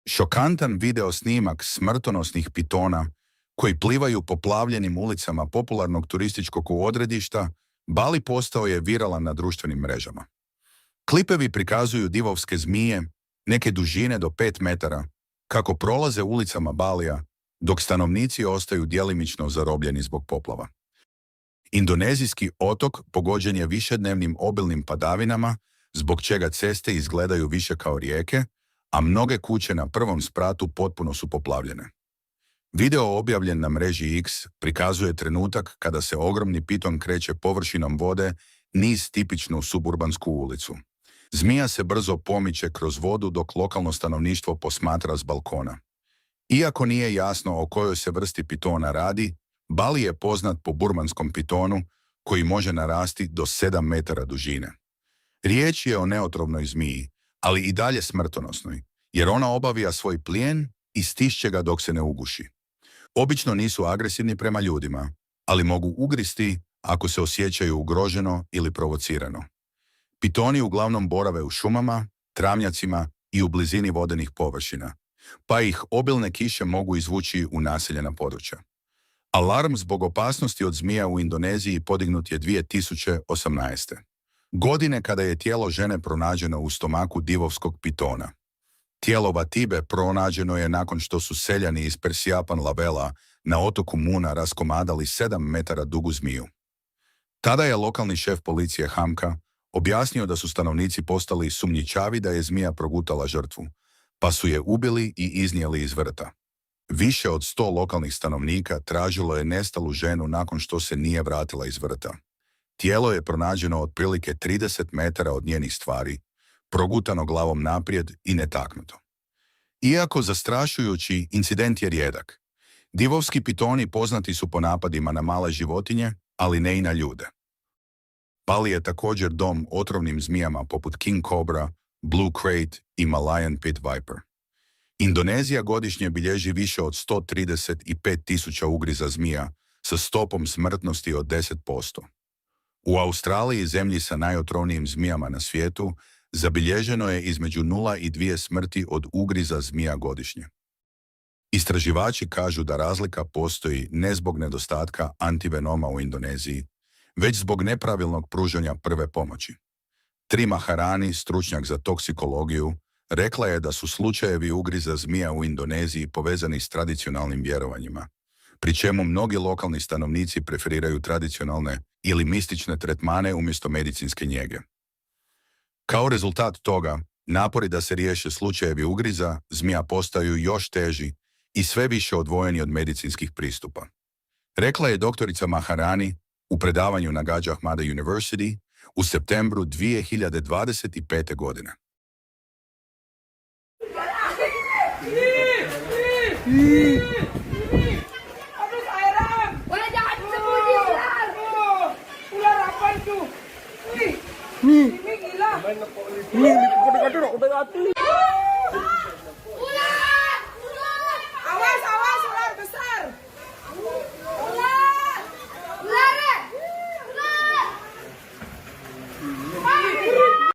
Šokantan video snimak smrtonosnih pitona koji plivaju po plavljenim ulicama popularnog turističkog odredišta, Bali postao je viralan na društvenim mrežama. Klipevi prikazuju divovske zmije, neke dužine do 5 metara, kako prolaze ulicama Balija, dok stanovnici ostaju djelimično zarobljeni zbog poplava. Indonezijski otok pogođen je višednevnim obilnim padavinama, zbog čega ceste izgledaju više kao rijeke, a mnoge kuće na prvom spratu potpuno su poplavljene. Video objavljen na mreži X prikazuje trenutak kada se ogromni piton kreće površinom vode niz tipičnu suburbansku ulicu. Zmija se brzo pomiče kroz vodu dok lokalno stanovništvo posmatra s balkona. Iako nije jasno o kojoj se vrsti pitona radi, Bali je poznat po burmanskom pitonu koji može narasti do 7 metara dužine. Riječ je o neotrovnoj zmiji, ali i dalje smrtonosnoj, jer ona obavija svoj plijen i stišće ga dok se ne uguši. Obično nisu agresivni prema ljudima, ali mogu ugristi ako se osjećaju ugroženo ili provocirano. Pitoni uglavnom borave u šumama, travnjacima i u blizini vodenih površina, pa ih obilne kiše mogu izvući u naseljena područja. Alarm zbog opasnosti od zmija u Indoneziji podignut je 2018. godine kada je tijelo žene pronađeno u stomaku divovskog pitona. Tijelo Vatibe pronađeno je nakon što su seljani iz Persiapan Lavela na otoku Muna raskomadali 7 metara dugu zmiju. Tada je lokalni šef policije Hamka objasnio da su stanovnici postali sumnjičavi da je zmija progutala žrtvu, pa su je ubili i iznijeli iz vrta. Više od 100 lokalnih stanovnika tražilo je nestalu ženu nakon što se nije vratila iz vrta. Tijelo je pronađeno otprilike 30 metara od njenih stvari, progutano glavom naprijed i netaknuto. Iako zastrašujući, incident je rijedak. Divovski pitoni poznati su po napadima na male životinje, ali ne i na ljude. Bali je također dom otrovnim zmijama poput King Cobra, Blue Crate i Malayan Pit Viper. Indonezija godišnje bilježi više od 135.000 ugriza zmija sa stopom smrtnosti od 10%. U Australiji, zemlji sa najotrovnijim zmijama na svijetu, zabilježeno je između 0 i 2 smrti od ugriza zmija godišnje. Istraživači kažu da razlika postoji ne zbog nedostatka antivenoma u Indoneziji, već zbog nepravilnog pružanja prve pomoći. Tri Maharani, stručnjak za toksikologiju, rekla je da su slučajevi ugriza zmija u Indoneziji povezani s tradicionalnim vjerovanjima, pri čemu mnogi lokalni stanovnici preferiraju tradicionalne ili mistične tretmane umjesto medicinske njege. Kao rezultat toga, napori da se riješe slučajevi ugriza zmija postaju još teži i sve više odvojeni od medicinskih pristupa. Rekla je doktorica Maharani u predavanju na Gadjah Mada University u septembru 2025. godine.